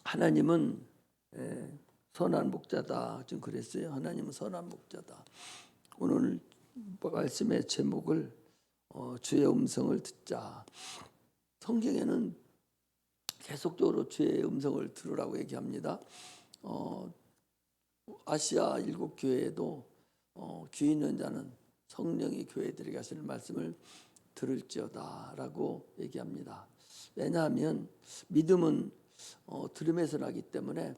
하나님은 선한 목자다. 좀 그랬어요. 하나님은 선한 목자다. 오늘 말씀의 제목을 주의 음성을 듣자. 성경에는 계속적으로 주의 음성을 들으라고 얘기합니다. 아시아 7교회에도 귀 있는 자는 성령이 교회들에게 하시는 말씀을 들을지어다 라고 얘기합니다. 왜냐하면 믿음은 들음에서 나기 때문에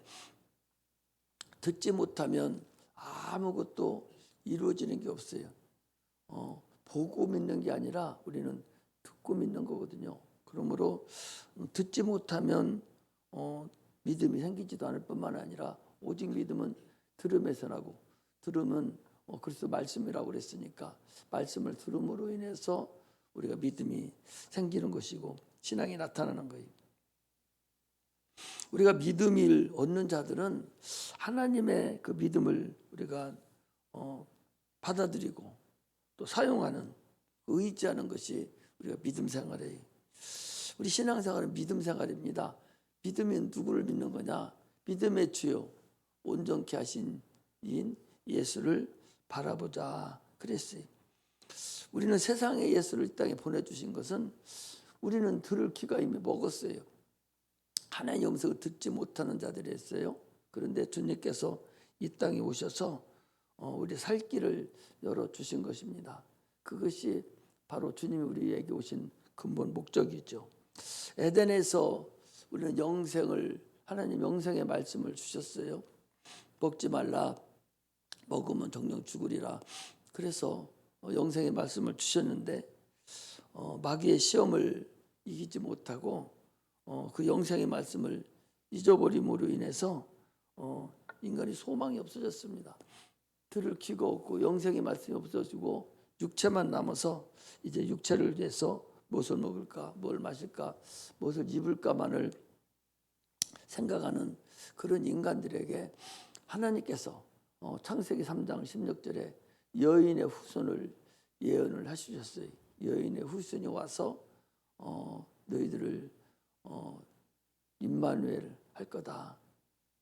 듣지 못하면 아무것도 이루어지는 게 없어요. 보고 믿는 게 아니라 우리는 듣고 믿는 거거든요. 그러므로 듣지 못하면 믿음이 생기지도 않을 뿐만 아니라 오직 믿음은 들음에서 나고, 들음은 그리스도 말씀이라고 그랬으니까 말씀을 들음으로 인해서 우리가 믿음이 생기는 것이고 신앙이 나타나는 거예요. 우리가 믿음을 얻는 자들은 하나님의 그 믿음을 우리가 받아들이고 또 사용하는, 의지하는 것이 우리가 믿음 생활이에요. 우리 신앙생활은 믿음 생활입니다. 믿음은 누구를 믿는 거냐? 믿음의 주요 온전케 하신 이인 예수를 바라보자 그랬어요. 우리는 세상에 예수를 이 땅에 보내주신 것은 우리는 들을 귀가 이미 먹었어요. 하나님의 음성을 듣지 못하는 자들이었어요. 그런데 주님께서 이 땅에 오셔서 우리 살 길을 열어주신 것입니다. 그것이 바로 주님이 우리에게 오신 근본 목적이죠. 에덴에서 우리는 영생을, 하나님 영생의 말씀을 주셨어요. 먹지 말라, 먹으면 정령 죽으리라. 그래서 영생의 말씀을 주셨는데 마귀의 시험을 이기지 못하고 그 영생의 말씀을 잊어버림으로 인해서 인간이 소망이 없어졌습니다. 들을 귀가 없고 영생의 말씀이 없어지고 육체만 남아서 이제 육체를 위해서 무엇을 먹을까, 뭘 마실까, 무엇을 입을까만을 생각하는 그런 인간들에게 하나님께서 창세기 3장 16절에 여인의 후손을 예언을 하셨어요. 여인의 후손이 와서 너희들을 임마누엘 할 거다.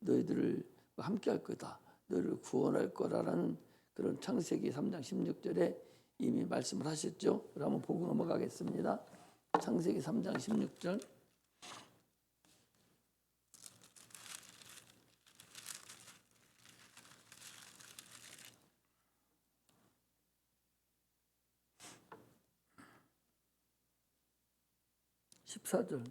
너희들을 함께 할 거다. 너희를 구원할 거라는 그런 창세기 3장 16절에 이미 말씀을 하셨죠. 그러면 보고 넘어가겠습니다. 창세기 3장 16절. (14절)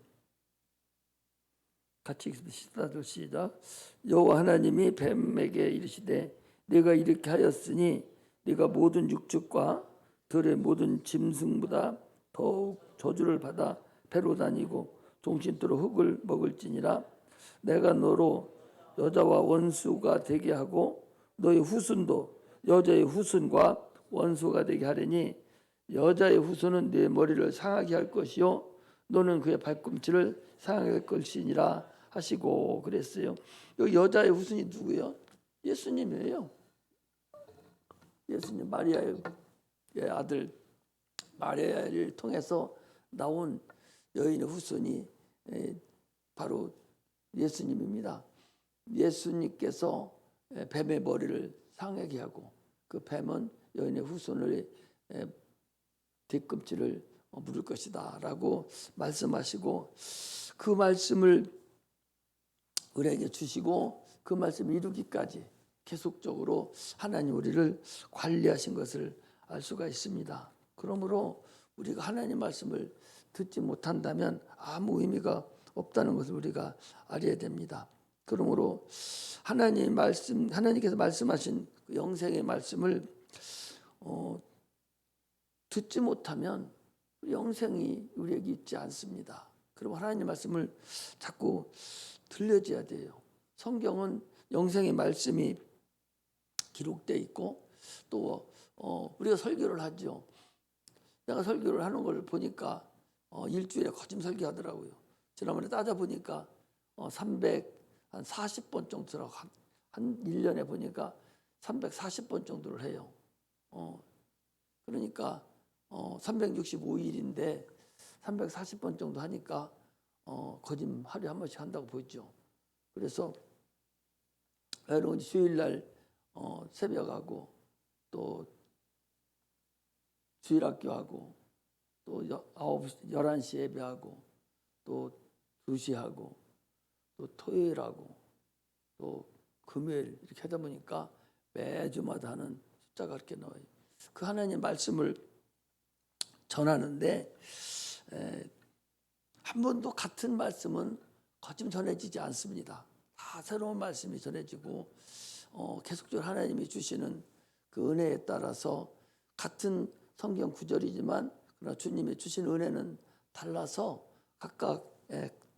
같이 읽습니다. 14절 시작. 여호와 하나님이 뱀에게 이르시되 내가 이렇게 하였으니 네가 모든 육축과 들의 모든 짐승보다 더욱 저주를 받아 배로 다니고 종신토록 흙을 먹을지니라. 내가 너로 여자와 원수가 되게 하고 너의 후손도 여자의 후손과 원수가 되게 하리니 여자의 후손은 네 머리를 상하게 할 것이요 너는 그의 발꿈치를 상하게 할 것이니라 하시고 그랬어요. 여기 여자의 후손이 누구예요? 예수님이에요. 예수님, 마리아의 아들 마리아를 통해서 나온 여인의 후손이 바로 예수님입니다. 예수님께서 뱀의 머리를 상하게 하고 그 뱀은 여인의 후손을 뒤꿈치를 물을 것이다 라고 말씀하시고 그 말씀을 우리에게 주시고 그 말씀을 이루기까지 계속적으로 하나님 우리를 관리하신 것을 알 수가 있습니다. 그러므로 우리가 하나님 말씀을 듣지 못한다면 아무 의미가 없다는 것을 우리가 알아야 됩니다. 그러므로 하나님 말씀, 하나님께서 말씀하신 그 영생의 말씀을 듣지 못하면 영생이 우리에게 있지 않습니다. 그럼 하나님 말씀을 자꾸 들려줘야 돼요. 성경은 영생의 말씀이 기록되어 있고 또 우리가 설교를 하죠. 내가 설교를 하는 걸 보니까 일주일에 거짓 설교하더라고요. 지난번에 따져보니까 340번 정도라고 한 1년에 보니까 340번 정도를 해요. 그러니까 365일인데 340번 정도 하니까 거짓 하루에 한 번씩 한다고 보이죠. 그래서 여러분 주일날 새벽하고 또 주일학교하고 또 11시 예배하고 또 2시하고 또 토요일하고 또 금요일 이렇게 하다 보니까 매주마다 하는 숫자가 그렇게 나와요. 그 하나님 말씀을 전하는데 한 번도 같은 말씀은 거짓 전해지지 않습니다. 다 새로운 말씀이 전해지고 계속적으로 하나님이 주시는 그 은혜에 따라서 같은 성경 구절이지만 그러나 주님이 주신 은혜는 달라서 각각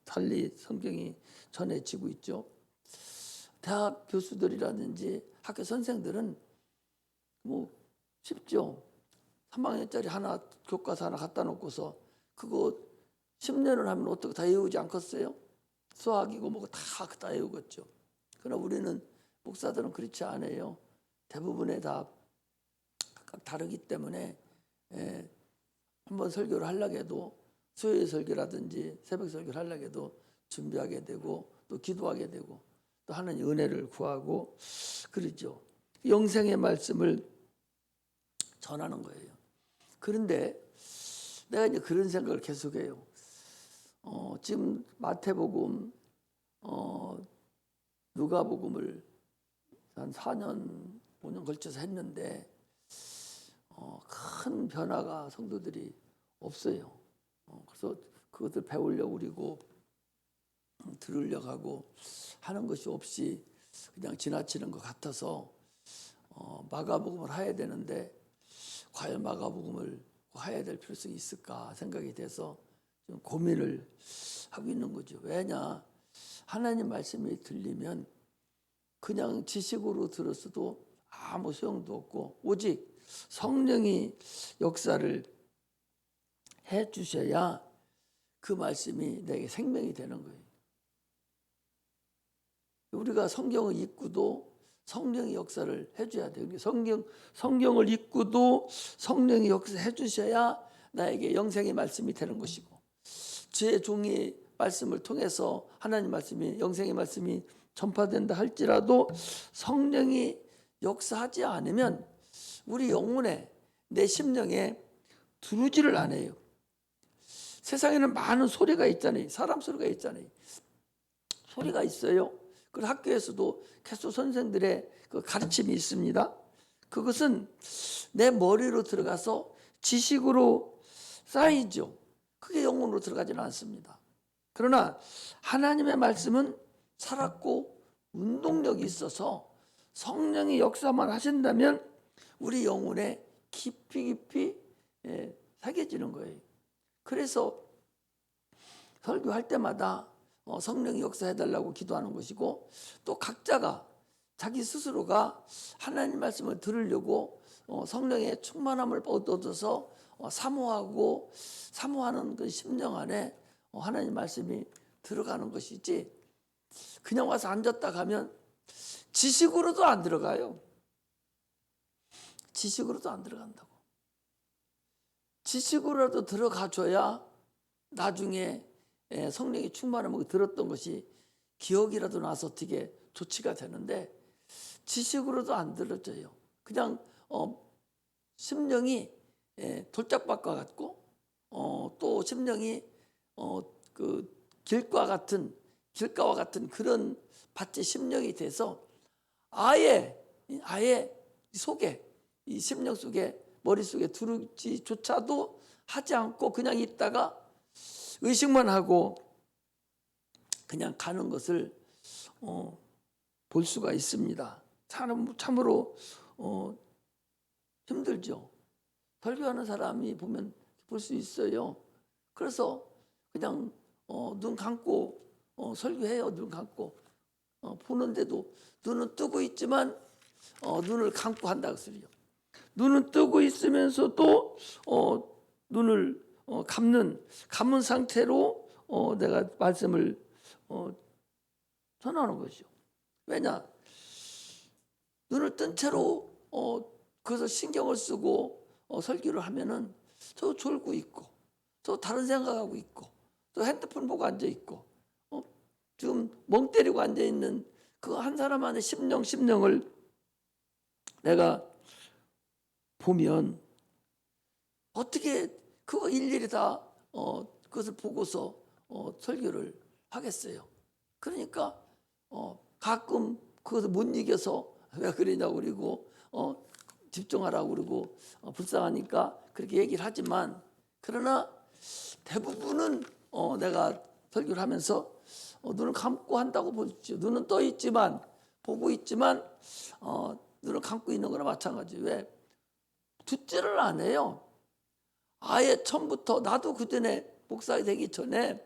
달리 성경이 전해지고 있죠. 대학 교수들이라든지 학교 선생들은 뭐 쉽죠. 3학년짜리 하나 교과서 하나 갖다 놓고서 그거 10년을 하면 어떻게 다 외우지 않겠어요? 수학이고 뭐고 다 외우겠죠. 그러나 우리는 목사들은 그렇지 않아요. 대부분의 다 각각 다르기 때문에 한번 설교를 하려고 해도 수요일 설교라든지 새벽 설교를 하려고 해도 준비하게 되고 또 기도하게 되고 또 하나님 은혜를 구하고 그러죠. 영생의 말씀을 전하는 거예요. 그런데 내가 이제 그런 생각을 계속해요. 지금 마태복음, 누가복음을 한 4년, 5년 걸쳐서 했는데 큰 변화가 성도들이 없어요. 그래서 그것을 배우려고 그리고 들으려고 하고 하는 것이 없이 그냥 지나치는 것 같아서 마가복음을 해야 되는데 과연 마가복음을 해야 될 필요성이 있을까 생각이 돼서 좀 고민을 하고 있는 거죠. 왜냐? 하나님 말씀이 들리면 그냥 지식으로 들었어도 아무 소용도 없고 오직 성령이 역사를 해 주셔야 그 말씀이 내게 생명이 되는 거예요. 우리가 성경을 읽고도 성령이 역사를 해줘야 돼요. 성경을 읽고도 성령이 역사해 주셔야 나에게 영생의 말씀이 되는 것이고 제 종의 말씀을 통해서 하나님 말씀이 영생의 말씀이 전파된다 할지라도 성령이 역사하지 않으면 우리 영혼에 내 심령에 들어오지를 않아요. 세상에는 많은 소리가 있잖아요. 사람 소리가 있잖아요. 소리가 있어요. 그리고 학교에서도 계속 선생들의 그 가르침이 있습니다. 그것은 내 머리로 들어가서 지식으로 쌓이죠. 그게 영혼으로 들어가지는 않습니다. 그러나 하나님의 말씀은 살았고 운동력이 있어서 성령이 역사만 하신다면 우리 영혼에 깊이 새겨지는 거예요. 그래서 설교할 때마다 성령이 역사해달라고 기도하는 것이고 또 각자가 자기 스스로가 하나님 말씀을 들으려고 성령의 충만함을 얻어서 사모하는 그 심령 안에 하나님 말씀이 들어가는 것이지 그냥 와서 앉았다 가면 지식으로도 안 들어가요. 지식으로도 안 들어간다고. 지식으로라도 들어가줘야 나중에 성령이 충만하면 들었던 것이 기억이라도 나서 어떻게 조치가 되는데 지식으로도 안 들어져요. 그냥 심령이 돌짝밭과 같고 또 심령이 그 길가와 같은 그런 밭의 심령이 돼서 아예 속에 이 심령 속에 머릿속에 들어오지조차도 하지 않고 그냥 있다가 의식만 하고 그냥 가는 것을 볼 수가 있습니다. 참으로 힘들죠. 설교하는 사람이 보면 볼 수 있어요. 그래서 그냥 눈 감고 설교해요. 눈 감고 보는데도 눈은 뜨고 있지만 눈을 감고 한다고 소리요. 눈은 뜨고 있으면서도 눈을 감은 상태로 내가 말씀을 전하는 것이죠. 왜냐? 눈을 뜬 채로 그것을 신경을 쓰고 설교를 하면은 저 졸고 있고 저 다른 생각하고 있고 또 핸드폰 보고 앉아 있고 지금 지금 멍 때리고 앉아 있는 그 한 사람 안에 심령을 내가 보면 어떻게 그거 일일이 다 그것을 보고서 설교를 하겠어요. 그러니까 가끔 그것을 못 이겨서 왜 그러냐고 그러고 집중하라고 그러고 불쌍하니까 그렇게 얘기를 하지만, 그러나 대부분은 내가 설교를 하면서 눈을 감고 한다고 보십시오. 눈은 떠 있지만, 보고 있지만 눈을 감고 있는 거나 마찬가지. 왜? 듣지를 안 해요. 아예 처음부터. 나도 그전에 목사 되기 전에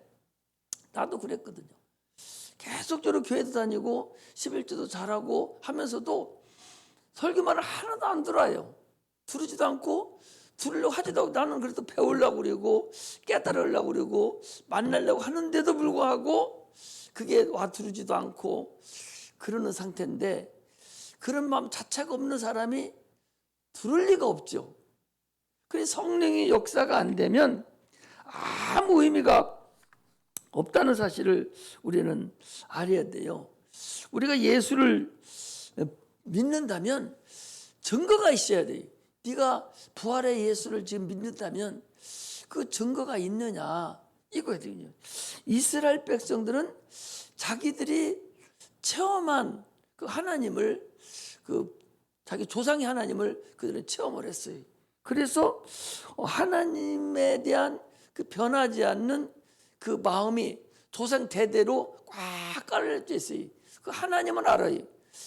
나도 그랬거든요. 계속적으로 교회도 다니고 11조도 잘하고 하면서도 설교말을 하나도 안 들어요. 들으지도 않고 들으려고 하지도 않고, 나는 그래도 배우려고 그러고 깨달으려고 그러고 만나려고 하는데도 불구하고 그게 와 들으지도 않고 그러는 상태인데, 그런 마음 자체가 없는 사람이 들을 리가 없죠. 그래서 성령의 역사가 안 되면 아무 의미가 없다는 사실을 우리는 알아야 돼요. 우리가 예수를 믿는다면 증거가 있어야 돼요. 네가 부활의 예수를 지금 믿는다면 그 증거가 있느냐, 이거거든요. 이스라엘 백성들은 자기들이 체험한 그 하나님을, 그 자기 조상의 하나님을 그들은 체험을 했어요. 그래서 하나님에 대한 그 변하지 않는 그 마음이 조상 대대로 꽉 깔려져 있어요. 그 하나님은 알아요.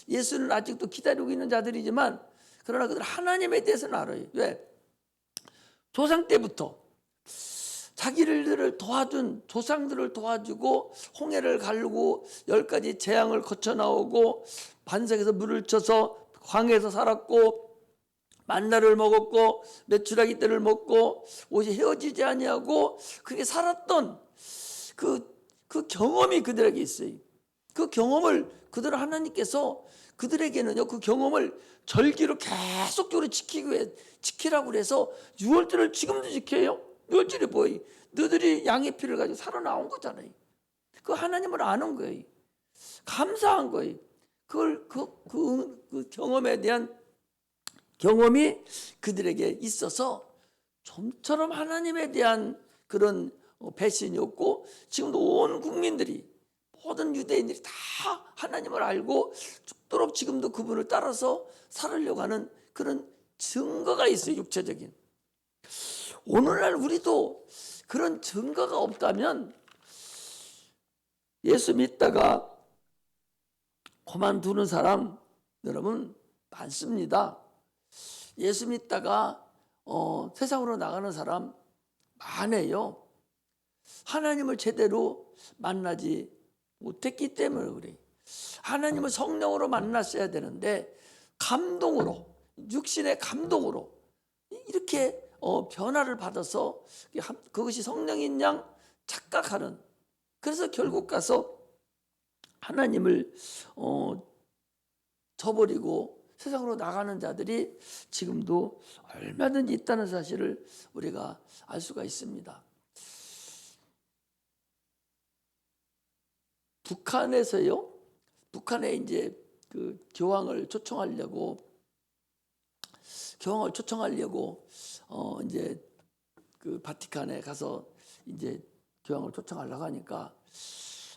예수는 아직도 기다리고 있는 자들이지만, 그러나 그들 하나님에 대해서는 알아요. 왜? 조상 때부터 자기들을 도와준, 조상들을 도와주고 홍해를 가르고 10가지 재앙을 거쳐 나오고 반석에서 물을 쳐서 광야에서 살았고 만나를 먹었고 메추라기 떼를 먹고 옷이 헤어지지 아니하고 그렇게 살았던 그 경험이 그들에게 있어요. 그 경험을 그들 하나님께서 그들에게는요, 그 경험을 절기로 계속적으로 지키라고 그래서 유월절을 지금도 지켜요. 유월절이 뭐예요? 너희들이 양의 피를 가지고 살아나온 거잖아요. 그 하나님을 아는 거예요. 감사한 거예요. 그걸 그 경험에 대한 경험이 그들에게 있어서 좀처럼 하나님에 대한 그런 배신이 없고, 지금도 온 국민들이, 모든 유대인들이 다 하나님을 알고 죽도록 지금도 그분을 따라서 살으려고 하는 그런 증거가 있어요. 육체적인. 오늘날 우리도 그런 증거가 없다면 예수 믿다가 그만두는 사람 여러분 많습니다. 예수 믿다가 세상으로 나가는 사람 많아요. 하나님을 제대로 만나지 못했기 때문에 그래. 하나님을 성령으로 만났어야 되는데 감동으로, 육신의 감동으로 이렇게 변화를 받아서 그것이 성령인 양 착각하는, 그래서 결국 가서 하나님을 저버리고 세상으로 나가는 자들이 지금도 얼마든지 있다는 사실을 우리가 알 수가 있습니다. 북한에서요, 북한에 이제 그 교황을 초청하려고 이제 그 바티칸에 가서 이제 교황을 초청하려고 하니까,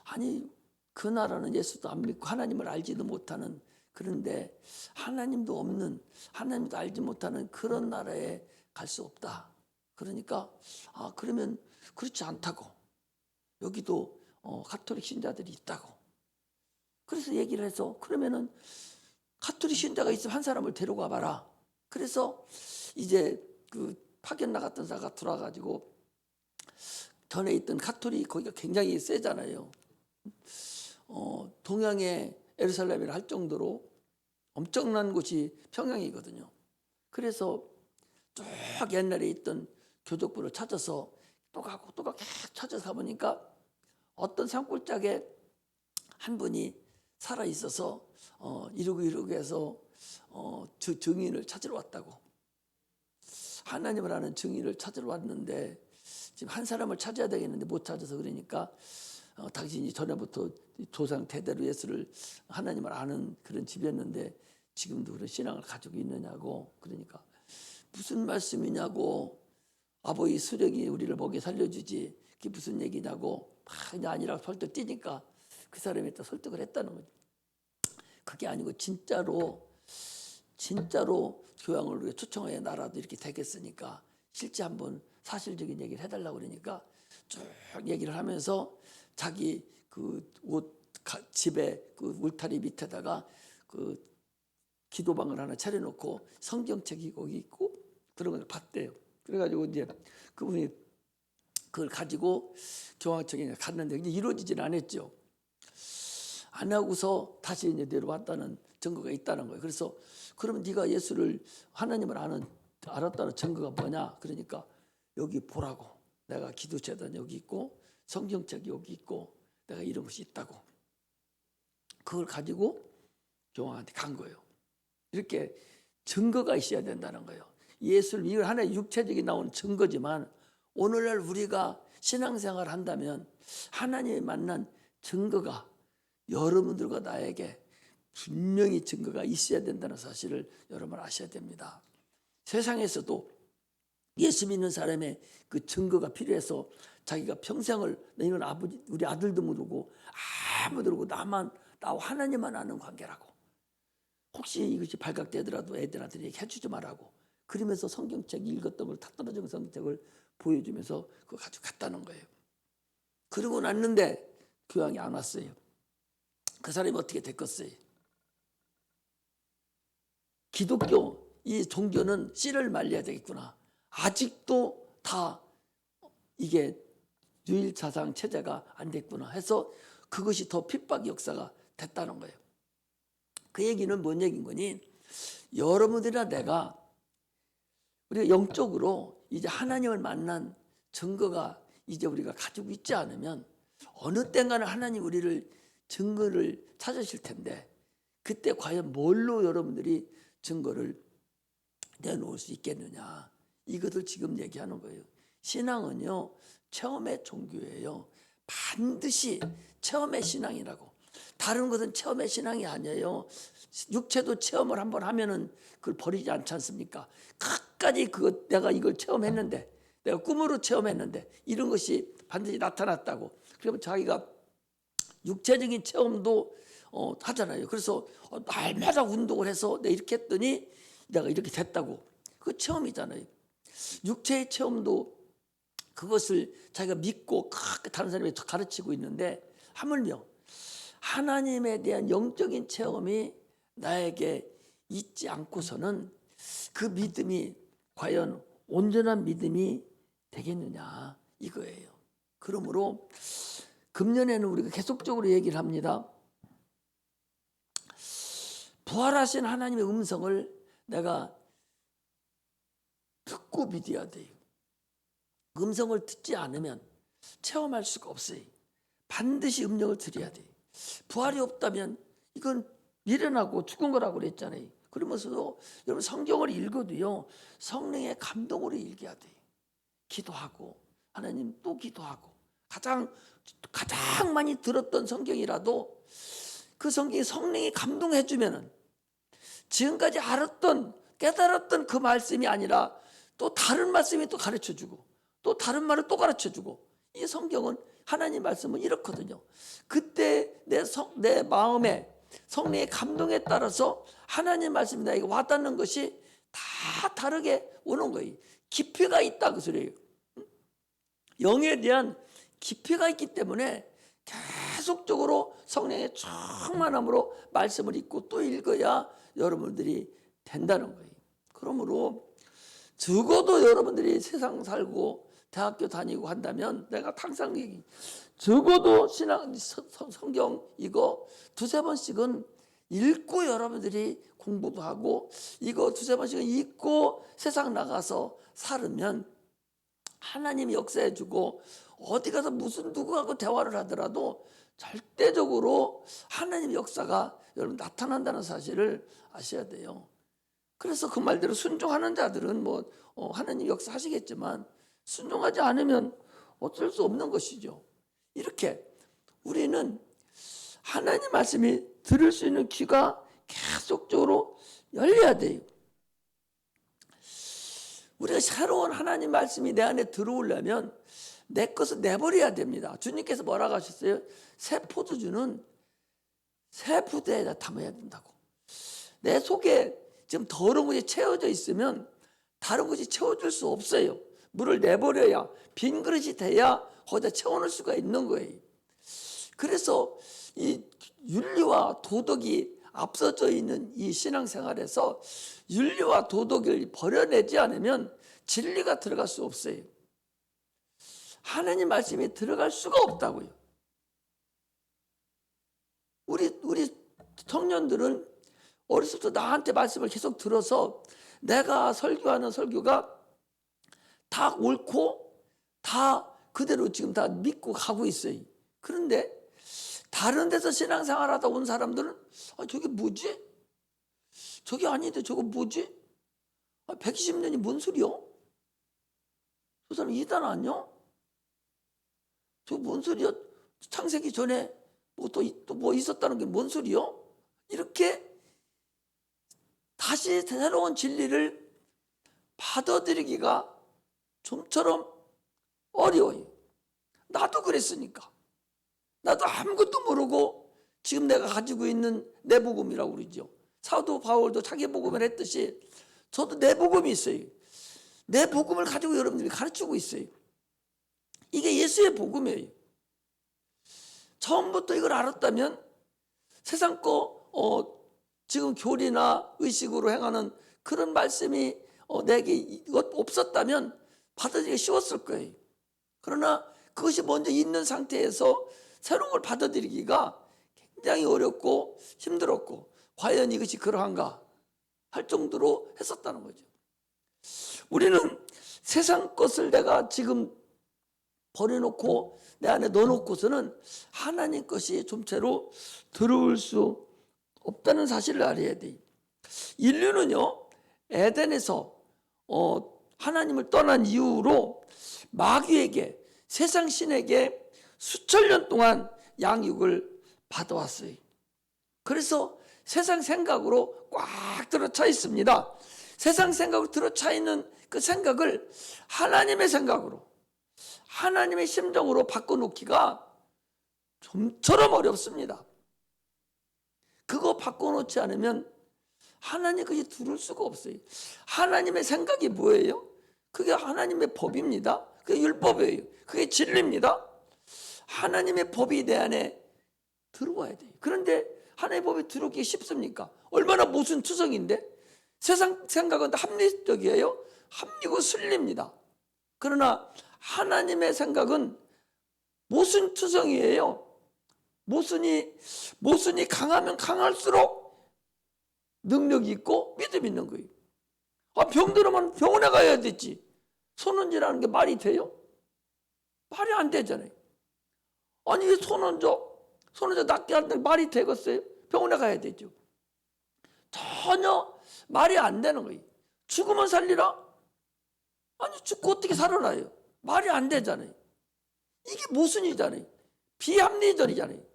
아니 그 나라는 예수도 안 믿고 하나님을 알지도 못하는, 그런데 하나님도 없는, 하나님도 알지 못하는 그런 나라에 갈 수 없다. 그러니까 그러면 그렇지 않다고, 여기도 가톨릭 신자들이 있다고. 그래서 얘기를 해서, 그러면은 가톨릭 신자가 있으면 한 사람을 데려가 봐라. 그래서 이제 그 파견 나갔던 자가 돌아가지고, 전에 있던 가톨릭 거기가 굉장히 세잖아요. 동양의 예루살렘이라 할 정도로 엄청난 곳이 평양이거든요. 그래서 쭉 옛날에 있던 교족부를 찾아서 또 가고 또 가고 계속 찾아서 가보니까 어떤 산골짜기에 한 분이 살아 있어서 이러고 해서 증인을 찾으러 왔다고. 하나님을 아는 증인을 찾으러 왔는데 지금 한 사람을 찾아야 되겠는데 못 찾아서, 그러니까 당신이 전에부터 조상 대대로 예수를 하나님을 아는 그런 집이었는데 지금도 그런 신앙을 가지고 있느냐고. 그러니까 무슨 말씀이냐고. 아버지 수령이 우리를 먹여 살려주지. 그게 무슨 얘기냐고. 그냥 아니라고 설득 뛰니까 그 사람이 또 설득을 했다는 거죠. 그게 아니고 진짜로 교황을 우리가 초청해 나라도 이렇게 되겠으니까 실제 한번 사실적인 얘기를 해달라고 그러니까 쭉 얘기를 하면서 자기 그 옷 집에 그 울타리 밑에다가 그 기도방을 하나 차려놓고 성경책이 거기 있고 그런 걸 봤대요. 그래가지고 이제 그분이 그걸 가지고 교황청에 갔는데 이제 이루어지지는 않았죠. 안 하고서 다시 이제 내려왔다는 증거가 있다는 거예요. 그래서 그러면 네가 예수를 하나님을 알았다는 증거가 뭐냐? 그러니까 여기 보라고. 내가 기도재단 여기 있고 성경책이 여기 있고 내가 이런 것이 있다고. 그걸 가지고 교황한테 간 거예요. 이렇게 증거가 있어야 된다는 거예요. 예수를 이걸 하나의 육체적인 나온 증거지만 오늘날 우리가 신앙생활을 한다면 하나님을 만난 증거가 여러분들과 나에게 분명히 증거가 있어야 된다는 사실을 여러분 아셔야 됩니다. 세상에서도 예수 믿는 사람의 그 증거가 필요해서 자기가 평생을 이런 아버지 우리 아들도 모르고 아무도 모르고 나와 하나님만 아는 관계라고. 혹시 이것이 발각되더라도 애들한테 얘기해주지 말라고. 그러면서 성경책 읽었던 걸 다 떨어진 성경책을 보여주면서 그거 가지고 갔다는 거예요. 그러고 났는데 교황이 안 왔어요. 그 사람이 어떻게 됐겠어요? 기독교 이 종교는 씨를 말려야 되겠구나. 아직도 다 이게 유일자상 체제가 안 됐구나 해서 그것이 더 핍박 역사가 됐다는 거예요. 그 얘기는 뭔 얘기인 거니? 여러분들이나 내가 우리가 영적으로 이제 하나님을 만난 증거가 이제 우리가 가지고 있지 않으면 어느 땐가는 하나님 우리를 증거를 찾으실 텐데 그때 과연 뭘로 여러분들이 증거를 내놓을 수 있겠느냐. 이것을 지금 얘기하는 거예요. 신앙은요. 체험의 종교예요. 반드시 체험의 신앙이라고. 다른 것은 체험의 신앙이 아니에요. 육체도 체험을 한번 하면은 그걸 버리지 않지 않습니까? 끝까지 내가 이걸 체험했는데 내가 꿈으로 체험했는데 이런 것이 반드시 나타났다고. 그러면 자기가 육체적인 체험도 하잖아요. 그래서 날마다 운동을 해서 내가 이렇게 했더니 내가 이렇게 됐다고. 그 체험이잖아요. 육체의 체험도 그것을 자기가 믿고 다른 사람이 가르치고 있는데 하물며 하나님에 대한 영적인 체험이 나에게 있지 않고서는 그 믿음이 과연 온전한 믿음이 되겠느냐 이거예요. 그러므로 금년에는 우리가 계속적으로 얘기를 합니다. 부활하신 하나님의 음성을 내가 듣고 믿어야 돼요. 음성을 듣지 않으면 체험할 수가 없어요. 반드시 음성을 들어야 돼요. 부활이 없다면 이건 미련하고 죽은 거라고 그랬잖아요. 그러면서도 여러분 성경을 읽어도요. 성령의 감동으로 읽어야 돼요. 기도하고 하나님 또 기도하고 가장 많이 들었던 성경이라도 그 성경이 성령이 감동해 주면은 지금까지 알았던 깨달았던 그 말씀이 아니라 또 다른 말씀이 또 가르쳐 주고 또 다른 말을 또 가르쳐 주고 이 성경은 하나님 말씀은 이렇거든요. 그때 내 마음에 성령의 감동에 따라서 하나님 말씀이 나에게 와닿는 것이 다 다르게 오는 거예요. 깊이가 있다 그 소리예요. 영에 대한 깊이가 있기 때문에 계속적으로 성령의 충만함으로 말씀을 읽고 또 읽어야 여러분들이 된다는 거예요. 그러므로 적어도 여러분들이 세상 살고 대학교 다니고 한다면 내가 항상 얘기 적어도 성경 이거 두세 번씩은 읽고 여러분들이 공부도 하고 이거 두세 번씩은 읽고 세상 나가서 살으면 하나님이 역사해 주고 어디 가서 무슨 누구하고 대화를 하더라도 절대적으로 하나님 역사가 여러분 나타난다는 사실을 아셔야 돼요. 그래서 그 말대로 순종하는 자들은 하나님 역사하시겠지만 순종하지 않으면 어쩔 수 없는 것이죠. 이렇게 우리는 하나님 말씀이 들을 수 있는 귀가 계속적으로 열려야 돼요. 우리가 새로운 하나님 말씀이 내 안에 들어오려면 내 것을 내버려야 됩니다. 주님께서 뭐라고 하셨어요? 새 포도주는 새 부대에다 담아야 된다고. 내 속에 지금 더러운 것이 채워져 있으면 다른 것이 채워줄 수 없어요. 물을 내버려야, 빈 그릇이 돼야 거기다 채워넣을 수가 있는 거예요. 그래서 이 윤리와 도덕이 앞서져 있는 이 신앙생활에서 윤리와 도덕을 버려내지 않으면 진리가 들어갈 수 없어요. 하나님 말씀이 들어갈 수가 없다고요. 우리 청년들은 어렸을 때 나한테 말씀을 계속 들어서 내가 설교하는 설교가 다 옳고 다 그대로 지금 다 믿고 가고 있어요. 그런데 다른 데서 신앙생활 하다 온 사람들은 저게 뭐지? 저게 아닌데 저거 뭐지? 120년이 뭔 소리요? 저 사람 이단 아니요? 저 뭔 소리요? 창세기 전에 또 뭐 있었다는 게 뭔 소리요? 이렇게 다시 새로운 진리를 받아들이기가 좀처럼 어려워요. 나도 그랬으니까. 나도 아무것도 모르고 지금 내가 가지고 있는 내 복음이라고 그러죠. 사도 바울도 자기 복음을 했듯이 저도 내 복음이 있어요. 내 복음을 가지고 여러분들이 가르치고 있어요. 이게 예수의 복음이에요. 처음부터 이걸 알았다면 세상 거 지금 교리나 의식으로 행하는 그런 말씀이 내게 이것 없었다면 받아들이기 쉬웠을 거예요. 그러나 그것이 먼저 있는 상태에서 새로운 걸 받아들이기가 굉장히 어렵고 힘들었고 과연 이것이 그러한가 할 정도로 했었다는 거죠. 우리는 세상 것을 내가 지금 버려놓고 내 안에 넣어놓고서는 하나님 것이 좀채로 들어올 수 없다는 사실을 알아야 돼요. 인류는요 에덴에서 하나님을 떠난 이후로 마귀에게 세상 신에게 수천 년 동안 양육을 받아왔어요. 그래서 세상 생각으로 꽉 들어차 있습니다. 세상 생각으로 들어차 있는 그 생각을 하나님의 생각으로 하나님의 심정으로 바꿔놓기가 좀처럼 어렵습니다. 그거 바꿔놓지 않으면 하나님 것이 들을 수가 없어요. 하나님의 생각이 뭐예요? 그게 하나님의 법입니다. 그게 율법이에요. 그게 진리입니다. 하나님의 법이 내 안에 들어와야 돼요. 그런데 하나님의 법이 들어오기 쉽습니까? 얼마나 모순투성인데 세상 생각은 합리적이에요. 합리고 순리입니다. 그러나 하나님의 생각은 모순투성이에요. 모순이 강하면 강할수록 능력이 있고 믿음이 있는 거예요. 병들으면 병원에 가야 되지. 손은지라는 게 말이 돼요? 말이 안 되잖아요. 아니 왜 손은져 낫게 하는데 말이 되겠어요? 병원에 가야 되죠. 전혀 말이 안 되는 거예요. 죽으면 살리라? 아니 죽고 어떻게 살아나요? 말이 안 되잖아요. 이게 모순이잖아요. 비합리적이잖아요.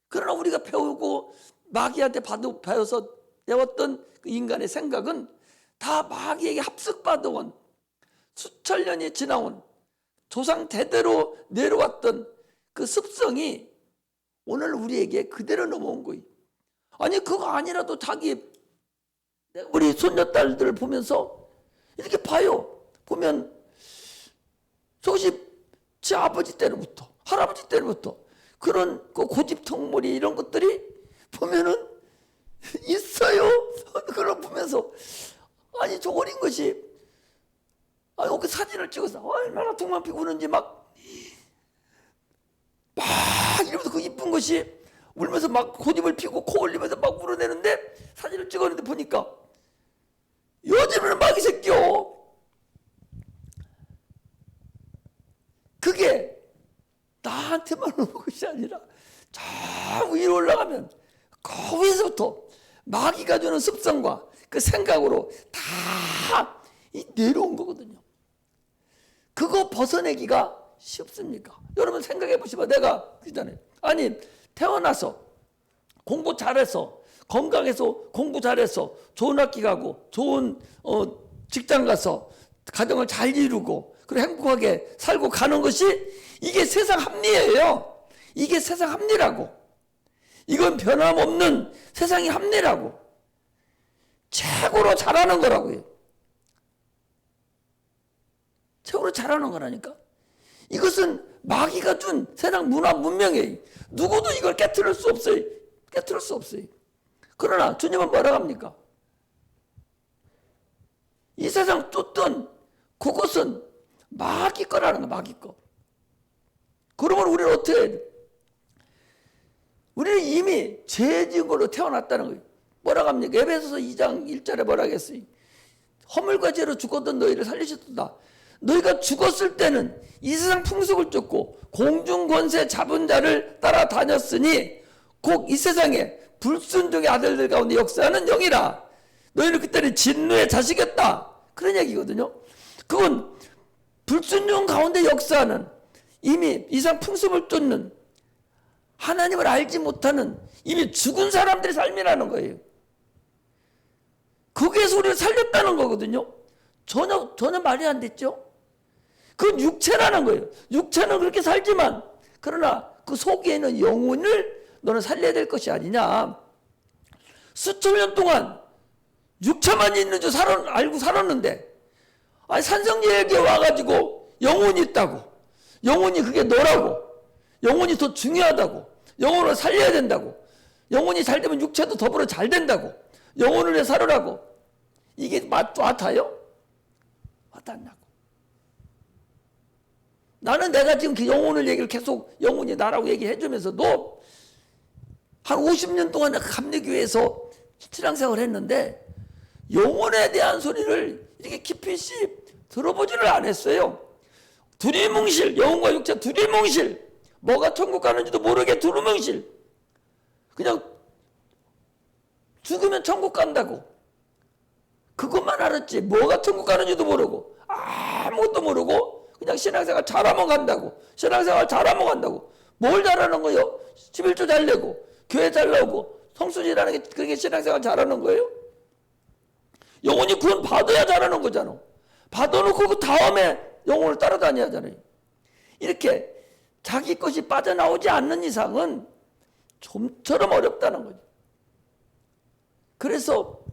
그러나 우리가 배우고 마귀한테 배워서 배웠던 그 인간의 생각은 다 마귀에게 합숙받아온 수천 년이 지나온 조상 대대로 내려왔던 그 습성이 오늘 우리에게 그대로 넘어온 거예요. 아니 그거 아니라도 우리 손녀딸들을 보면서 이렇게 봐요. 보면 저것이 제 아버지 때로부터 할아버지 때로부터 그런 그 고집통머리 이런 것들이 보면은 있어요. 그걸 보면서 아니 저 어린 것이 그 사진을 찍어서 얼마나 동만 피고 우는지 막 이러면서 그 이쁜 것이 울면서 막 고집을 피고 코 올리면서 막 울어내는데 사진을 찍었는데 보니까 요즘에는 마귀 새끼요. 그게 나한테만 오는 것이 아니라 저 위로 올라가면 거기서부터 마귀가 주는 습성과 그 생각으로 다 내려온 거거든요. 그거 벗어내기가 쉽습니까? 여러분 생각해 보시면 내가 그잖아요. 아니 태어나서 공부 잘해서 건강해서 공부 잘해서 좋은 학교 가고 좋은 직장 가서 가정을 잘 이루고 그리고 행복하게 살고 가는 것이 이게 세상 합리예요. 이게 세상 합리라고. 이건 변함없는 세상의 합리라고. 최고로 잘하는 거라고요. 최고로 잘하는 거라니까. 이것은 마귀가 준 세상 문화 문명이에요. 누구도 이걸 깨트릴 수 없어요. 깨트릴 수 없어요. 그러나 주님은 뭐라고 합니까? 이 세상 쫓던 그것은 마귀 거라는 거, 마귀 거. 그러면 우리는 어떻게 해야 돼? 우리는 이미 죄 지은 걸로 태어났다는 거예요. 뭐라고 합니까? 에베소서 2장 1절에 뭐라고 했어요? 허물과 죄로 죽었던 너희를 살리셨다. 너희가 죽었을 때는 이 세상 풍속을 쫓고 공중 권세 잡은 자를 따라다녔으니 곧 이 세상에 불순종의 아들들 가운데 역사하는 영이라. 너희는 그때는 진노의 자식이었다. 그런 얘기거든요. 그건 불순종 가운데 역사하는 이미 이 세상 풍습을 쫓는 하나님을 알지 못하는 이미 죽은 사람들의 삶이라는 거예요. 거기에서 우리를 살렸다는 거거든요. 전혀 말이 안 됐죠. 그건 육체라는 거예요. 육체는 그렇게 살지만 그러나 그 속에 있는 영혼을 너는 살려야 될 것이 아니냐. 수천 년 동안 육체만 있는 줄 알고 살았는데 아니 산성예에게 와가지고 영혼이 있다고, 영혼이 그게 너라고, 영혼이 더 중요하다고, 영혼을 살려야 된다고, 영혼이 잘 되면 육체도 더불어 잘 된다고, 영혼을 위해 살으라고. 이게 와닿아요? 와닿냐고. 나는 내가 지금 그 영혼을 얘기를 계속 영혼이 나라고 얘기해 주면서도 한 50년 동안 감리교회에서 신앙생활을 했는데 영혼에 대한 소리를 이렇게 깊이 있이 들어보지를 않았어요. 두리뭉실, 영혼과 육체 두리뭉실, 뭐가 천국 가는지도 모르게 두리뭉실. 그냥 죽으면 천국 간다고. 그것만 알았지. 뭐가 천국 가는지도 모르고 아무것도 모르고 그냥 신앙생활 잘하면 간다고. 신앙생활 잘하면 간다고. 뭘 잘하는 거예요? 11조 잘 내고 교회 잘 나오고 성수지라는 게 그게 신앙생활 잘하는 거예요? 영혼이 구원 받아야 잘하는 거잖아. 받아놓고 그 다음에 영혼을 따라다녀야 하잖아요. 이렇게 자기 것이 빠져나오지 않는 이상은 좀처럼 어렵다는 거죠. 그래서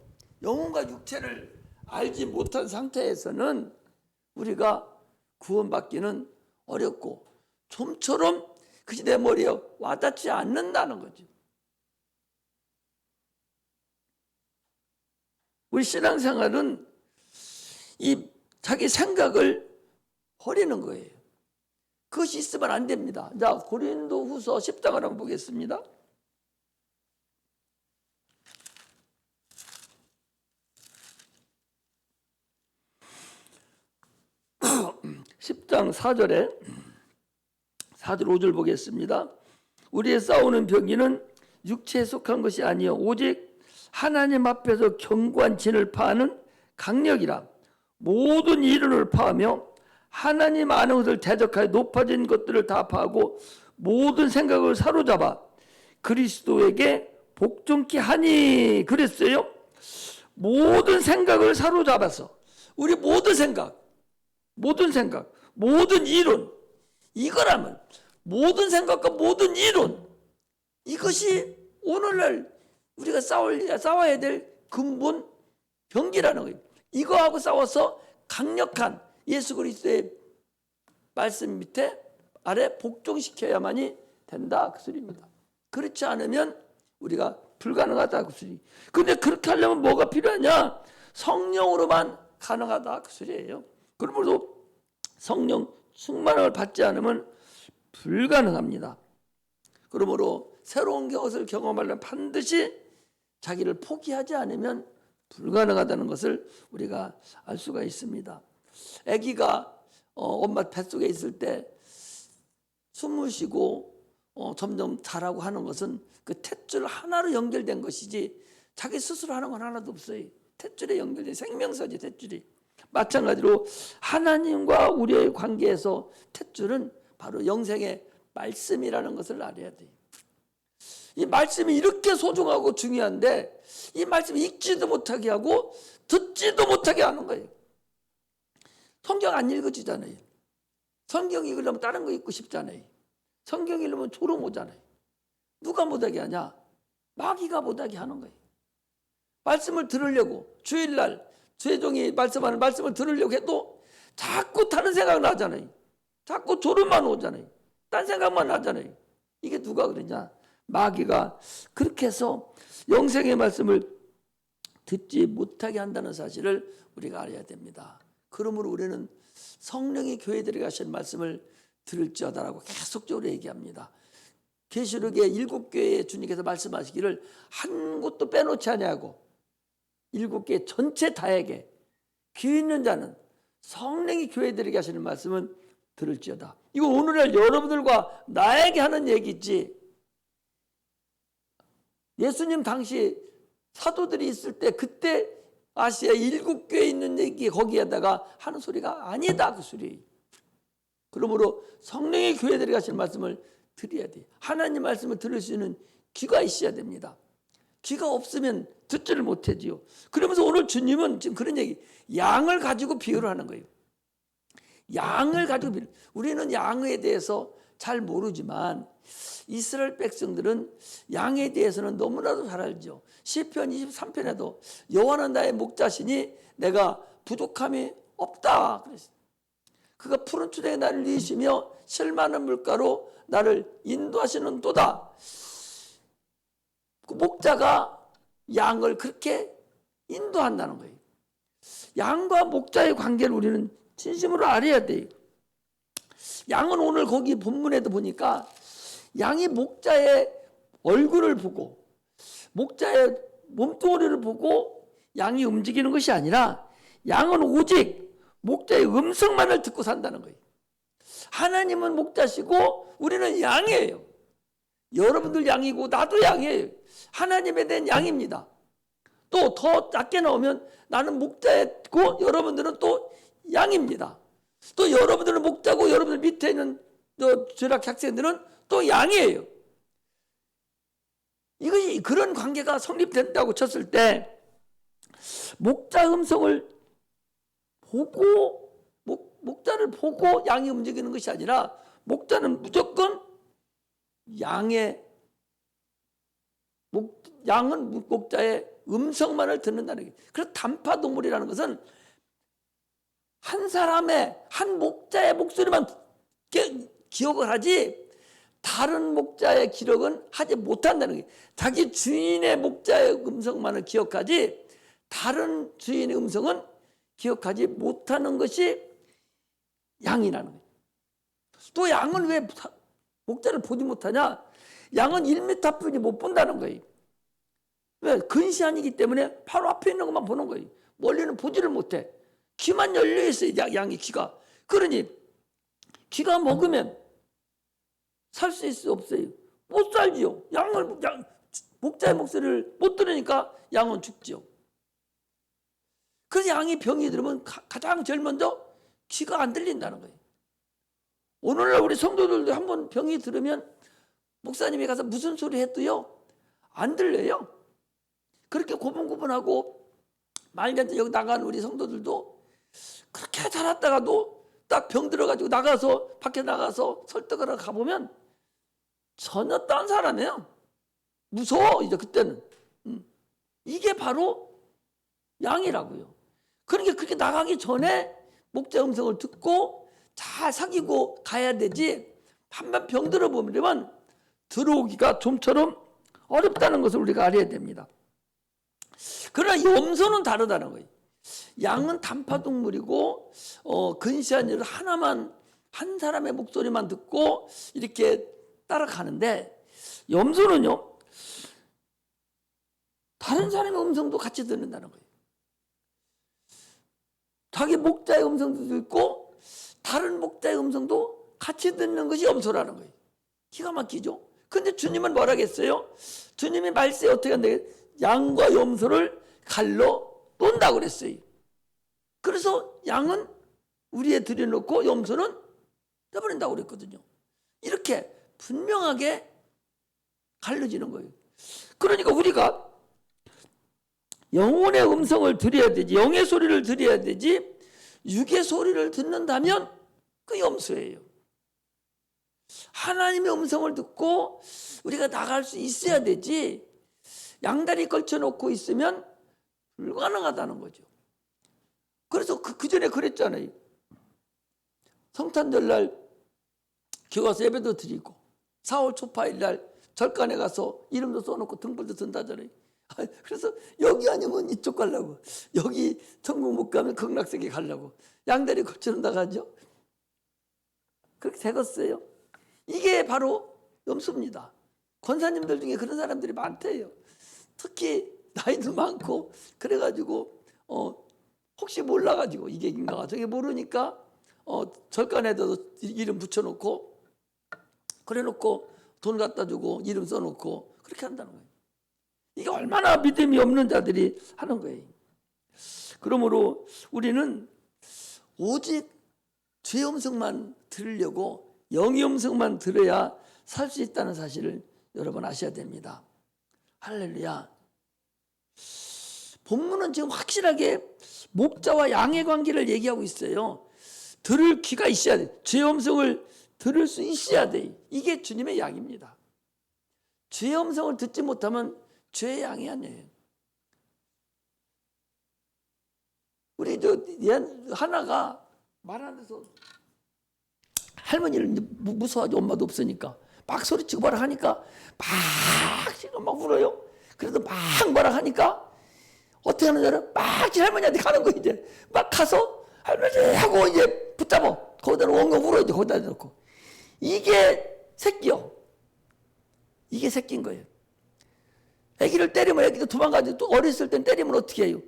영혼과 육체를 알지 못한 상태에서는 우리가 구원받기는 어렵고 좀처럼 그것이 내 머리에 와닿지 않는다는 거죠. 우리 신앙생활은 이 자기 생각을 버리는 거예요. 그것이 있으면 안 됩니다. 자, 고린도후서 10장을 한번 보겠습니다. 10장 4절에 4절 5절 보겠습니다. 우리의 싸우는 병기는 육체에 속한 것이 아니요 오직 하나님 앞에서 견고한 진을 파하는 강력이라. 모든 이론을 파하며 하나님 아는 것을 대적하여 높아진 것들을 다 파하고 모든 생각을 사로잡아 그리스도에게 복종케 하니. 그랬어요. 모든 생각을 사로잡아서 우리 모든 생각, 모든 이론, 이거라면 모든 생각과 모든 이론, 이것이 오늘날 우리가 싸워야 될 근본 병기라는 거예요. 이거하고 싸워서 강력한 예수 그리스도의 말씀 밑에 아래 복종시켜야만이 된다 그 소리입니다. 그렇지 않으면 우리가 불가능하다 그 소리. 근데 그렇게 하려면 뭐가 필요하냐? 성령으로만 가능하다 그 소리예요. 그러므로 성령 충만을 받지 않으면 불가능합니다. 그러므로 새로운 것을 경험하려면 반드시 자기를 포기하지 않으면 불가능하다는 것을 우리가 알 수가 있습니다. 아기가 엄마 뱃속에 있을 때 숨을 쉬고 점점 자라고 하는 것은 그 탯줄 하나로 연결된 것이지 자기 스스로 하는 건 하나도 없어요. 탯줄에 연결된 생명사지. 탯줄이 마찬가지로 하나님과 우리의 관계에서 탯줄은 바로 영생의 말씀이라는 것을 알아야 돼요. 이 말씀이 이렇게 소중하고 중요한데 이 말씀이 읽지도 못하게 하고 듣지도 못하게 하는 거예요. 성경 안 읽어지잖아요. 성경 읽으려면 다른 거 읽고 싶잖아요. 성경 읽으면 졸음 오잖아요. 누가 못하게 하냐? 마귀가 못하게 하는 거예요. 말씀을 들으려고 주일날 제종이 말씀하는 말씀을 들으려고 해도 자꾸 다른 생각 나잖아요. 자꾸 졸음만 오잖아요. 딴 생각만 나잖아요. 이게 누가 그러냐? 마귀가 그렇게 해서 영생의 말씀을 듣지 못하게 한다는 사실을 우리가 알아야 됩니다. 그러므로 우리는 성령이 교회들에게 하신 말씀을 들을지어다라고 계속적으로 얘기합니다. 계시록의 7교회에 주님께서 말씀하시기를 한 곳도 빼놓지 아니하고 7교회 전체 다에게 귀 있는 자는 성령이 교회들에게 하시는 말씀은 들을지어다. 이거 오늘날 여러분들과 나에게 하는 얘기지. 예수님 당시 사도들이 있을 때 그때 아시아 7교회에 있는 얘기 거기에다가 하는 소리가 아니다. 그 소리. 그러므로 성령의 교회들에게 하시는 말씀을 드려야 돼요. 하나님 말씀을 들을 수 있는 귀가 있어야 됩니다. 귀가 없으면 듣지를 못하지요. 그러면서 오늘 주님은 지금 그런 얘기, 양을 가지고 비유를 하는 거예요. 양을 가지고 비유. 우리는 양에 대해서 잘 모르지만 이스라엘 백성들은 양에 대해서는 너무나도 잘 알죠. 시편 23편에도 여호와는 나의 목자시니 내가 부족함이 없다 그랬어요. 그가 푸른 추대에 나를 이으시며 실만한 물가로 나를 인도하시는 도다. 그 목자가 양을 그렇게 인도한다는 거예요. 양과 목자의 관계를 우리는 진심으로 알아야 돼요. 양은 오늘 거기 본문에도 보니까 양이 목자의 얼굴을 보고 목자의 몸뚱아리를 보고 양이 움직이는 것이 아니라 양은 오직 목자의 음성만을 듣고 산다는 거예요. 하나님은 목자시고 우리는 양이에요. 여러분들 양이고 나도 양이에요. 하나님에 대한 양입니다. 또 더 작게 나오면 나는 목자고 여러분들은 또 양입니다. 또 여러분들은 목자고 여러분들 밑에 있는 주일학 학생들은 또 양이에요. 이것이 그런 관계가 성립된다고 쳤을 때 목자 음성을 보고 목자를 보고 양이 움직이는 것이 아니라 목자는 무조건 양은 목자의 음성만을 듣는다는 거예요. 그래서 단파동물이라는 것은 한 사람의 한 목자의 목소리만 기억을 하지 다른 목자의 기록은 하지 못한다는 거예요. 자기 주인의 목자의 음성만을 기억하지 다른 주인의 음성은 기억하지 못하는 것이 양이라는 거예요. 또 양은 왜 목자를 보지 못하냐? 양은 1m뿐이 못 본다는 거예요. 왜? 근시안이기 때문에 바로 앞에 있는 것만 보는 거예요. 멀리는 보지를 못해. 귀만 열려 있어요. 양의 귀가. 그러니 귀가 먹으면 살 수 있어 없어요? 못 살지요. 목자의 목소리를 못 들으니까 양은 죽지요. 그래서 양이 병이 들으면 가장 제일 먼저 귀가 안 들린다는 거예요. 오늘날 우리 성도들도 한번 병이 들으면 목사님이 가서 무슨 소리 해도요 안 들려요. 그렇게 고분고분하고 말년에 여기 나가는 우리 성도들도 그렇게 자랐다가도 딱 병 들어가지고 밖에 나가서 설득하러 가보면 전혀 딴 사람이에요. 무서워 이제 그때는. 이게 바로 양이라고요. 그러니까 그렇게 나가기 전에 목자 음성을 듣고 잘 사귀고 가야 되지. 한번 병 들어보면 들어오기가 좀처럼 어렵다는 것을 우리가 알아야 됩니다. 그러나 염소는 다르다는 거예요. 양은 단파동물이고 근시한 일을 한 사람의 목소리만 듣고 이렇게 따라가는데 염소는요 다른 사람의 음성도 같이 듣는다는 거예요. 자기 목자의 음성도 듣고 다른 목자의 음성도 같이 듣는 것이 염소라는 거예요. 기가 막히죠. 근데 주님은 뭐라겠어요? 주님이 말씀에 어떻게 한다? 양과 염소를 갈로 논다고 그랬어요. 그래서 양은 우리에 들여놓고 염소는 떼버린다고 그랬거든요. 이렇게 분명하게 갈려지는 거예요. 그러니까 우리가 영혼의 음성을 들어야 되지, 영의 소리를 들어야 되지, 육의 소리를 듣는다면 그 염소예요. 하나님의 음성을 듣고 우리가 나갈 수 있어야 되지, 양다리 걸쳐놓고 있으면 불가능하다는 거죠. 그래서 그 전에 그랬잖아요. 성탄절날 교회 가서 예배도 드리고 4월 초파일 날 절간에 가서 이름도 써놓고 등불도 든다잖아요. 그래서 여기 아니면 이쪽 가려고, 여기 천국 못 가면 극락세계 가려고 양다리 걸쳐놓는다 가죠. 그렇게 되겠어요. 이게 바로 염소입니다. 권사님들 중에 그런 사람들이 많대요. 특히 나이도 많고 그래가지고 혹시 몰라가지고 이게 인가가 저게 모르니까 절간에도 이름 붙여놓고 그래놓고 돈 갖다 주고 이름 써놓고 그렇게 한다는 거예요. 이게 얼마나 믿음이 없는 자들이 하는 거예요. 그러므로 우리는 오직 주의 음성만 들으려고 영의 음성만 들어야 살 수 있다는 사실을 여러분 아셔야 됩니다. 할렐루야. 본문은 지금 확실하게 목자와 양의 관계를 얘기하고 있어요. 들을 귀가 있어야 돼. 주의 음성을 들을 수 있어야 돼. 이게 주님의 양입니다. 주의 음성을 듣지 못하면 주의 양이 아니에요. 우리 하나가 말하면서 할머니를 무서워하지, 엄마도 없으니까 막 소리치고 뭐라 하니까 막 지금 막 울어요. 그래도 막 뭐라 하니까 어떻게 하는 줄 알아? 막 할머니한테 가는 거. 이제 막 가서 할머니 하고 이제 붙잡아. 거기다 엉엉 울어. 이제 거기다 놓고. 이게 새끼요. 이게 새끼인 거예요. 애기를 때리면 애기도 도망가지. 또 어렸을 땐 때리면 어떻게 해요?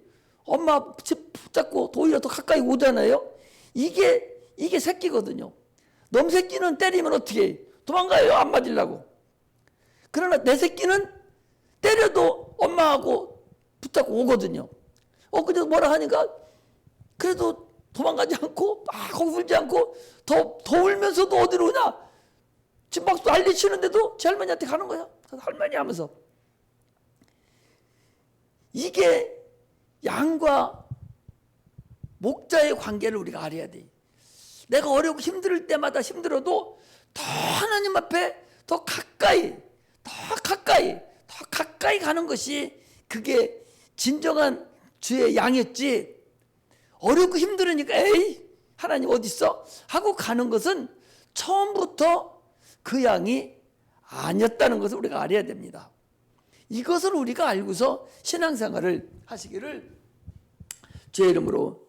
엄마 붙잡고 오히려 더 가까이 오잖아요. 이게 새끼거든요. 놈 새끼는 때리면 어떻게 해요? 도망가요. 안 맞으려고. 그러나 내 새끼는 때려도 엄마하고 붙잡고 오거든요. 그래서 뭐라 하니까 그래도 도망가지 않고 막 거기 울지 않고 더 울면서도 어디로 오냐? 지금 막 난리 치는데도 제 할머니한테 가는 거야. 할머니 하면서. 이게 양과 목자의 관계를 우리가 알아야 돼. 내가 어렵고 힘들 때마다 힘들어도 더 하나님 앞에 더 가까이 가는 것이 그게 진정한 주의 양이었지. 어렵고 힘들으니까 에이 하나님 어디 있어? 하고 가는 것은 처음부터 그 양이 아니었다는 것을 우리가 알아야 됩니다. 이것을 우리가 알고서 신앙생활을 하시기를 주의 이름으로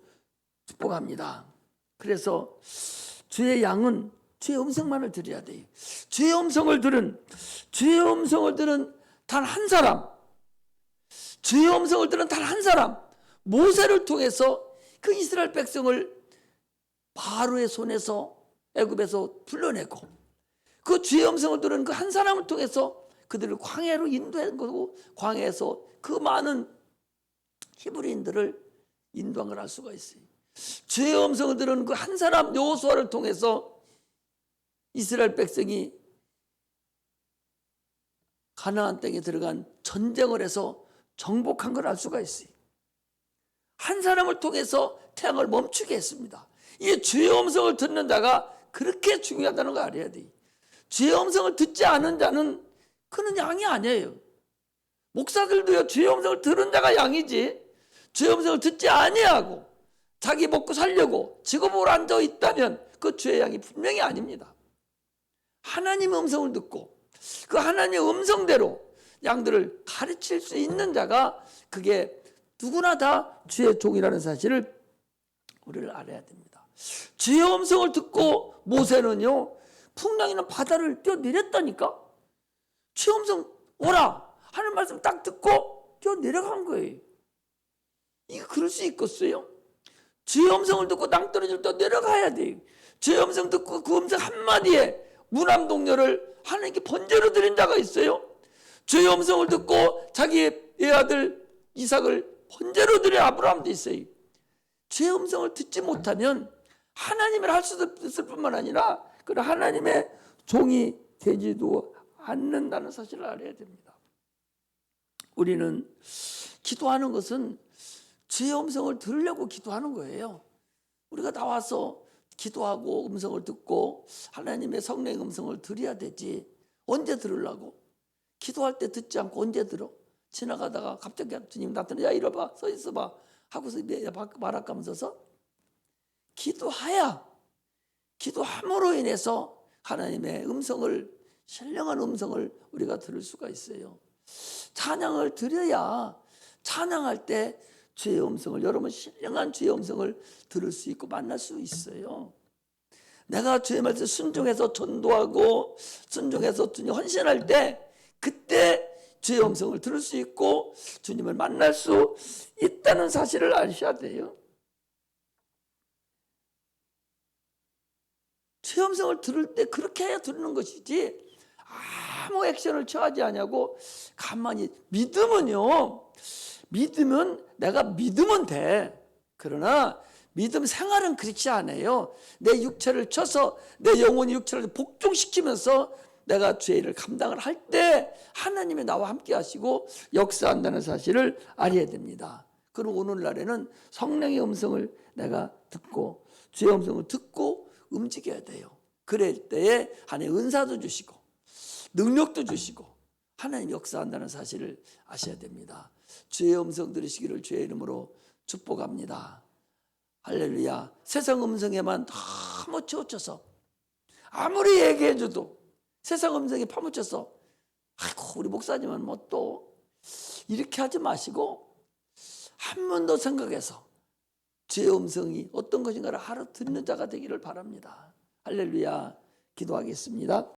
축복합니다. 그래서 주의 양은 주의 음성만을 들어야 돼요. 주의 음성을 들은 단 한 사람, 주의 음성을 들은 단 한 사람, 모세를 통해서 그 이스라엘 백성을 바로의 손에서 애굽에서 불러내고, 그 주의 음성을 들은 그 한 사람을 통해서 그들을 광야로 인도한 거고, 광야에서 그 많은 히브리인들을 인도한 걸 알 수가 있어요. 주의 음성을 들은 그 한 사람 여호수아를 통해서 이스라엘 백성이 가나안 땅에 들어간 전쟁을 해서 정복한 걸 알 수가 있어요. 한 사람을 통해서 태양을 멈추게 했습니다. 이게 주의 음성을 듣는 자가 그렇게 중요하다는 걸 알아야 돼요. 주의 음성을 듣지 않은 자는 그는 양이 아니에요. 목사들도요, 주의 음성을 들은 자가 양이지, 주의 음성을 듣지 아니하고 자기 먹고 살려고 직업으로 앉아 있다면 그 주의 양이 분명히 아닙니다. 하나님의 음성을 듣고 그 하나님의 음성대로 양들을 가르칠 수 있는 자가, 그게 누구나 다 주의 종이라는 사실을 우리를 알아야 됩니다. 주의 음성을 듣고 모세는요, 풍랑이나 바다를 뛰어내렸다니까. 주의 음성 오라 하는 말씀 딱 듣고 뛰어내려간 거예요. 이게 그럴 수 있겠어요? 주의 음성을 듣고 낭떠러지를 또 내려가야 돼요. 주의 음성 듣고 그 음성 한마디에 무남동녀를 하나님께 번제로 드린 자가 있어요. 주의 음성을 듣고 자기의 아들 이삭을 번제로 드린 아브라함도 있어요. 주의 음성을 듣지 못하면 하나님을 할 수도 없을 뿐만 아니라 그 하나님의 종이 되지도 않는다는 사실을 알아야 됩니다. 우리는 기도하는 것은 주의 음성을 들으려고 기도하는 거예요. 우리가 나와서 기도하고 음성을 듣고 하나님의 성령의 음성을 들어야 되지. 언제 들으려고? 기도할 때 듣지 않고 언제 들어? 지나가다가 갑자기 주님 나타나, 야 이러봐, 서 있어봐 하고서 말아가면서 기도함으로 인해서 하나님의 음성을, 신령한 음성을 우리가 들을 수가 있어요. 찬양을 드려야 찬양할 때 주의 음성을, 여러분 신령한 주의 음성을 들을 수 있고 만날 수 있어요. 내가 주의 말씀 순종해서 전도하고 순종해서 주님 헌신할 때 그때 주의 음성을 들을 수 있고 주님을 만날 수 있다는 사실을 아셔야 돼요. 주의 음성을 들을 때 그렇게 해야 들는 것이지 아무 액션을 취하지 않냐고 가만히. 믿으면 내가 믿으면 돼. 그러나 믿음 생활은 그렇지 않아요. 내 육체를 쳐서 내 영혼이 육체를 복종시키면서 내가 죄를 감당을 할 때 하나님이 나와 함께 하시고 역사한다는 사실을 알아야 됩니다. 그리고 오늘날에는 성령의 음성을 내가 듣고 주의 음성을 듣고 움직여야 돼요. 그럴 때에 하나님 은사도 주시고 능력도 주시고 하나님 역사한다는 사실을 아셔야 됩니다. 주의 음성 들으시기를 주의 이름으로 축복합니다. 할렐루야. 세상 음성에만 너무 치우쳐서 아무리 얘기해줘도 세상 음성에 파묻혀서 아이고 우리 목사님은 뭐 또 이렇게 하지 마시고 한 번 더 생각해서 주의 음성이 어떤 것인가를 하루 듣는 자가 되기를 바랍니다. 할렐루야. 기도하겠습니다.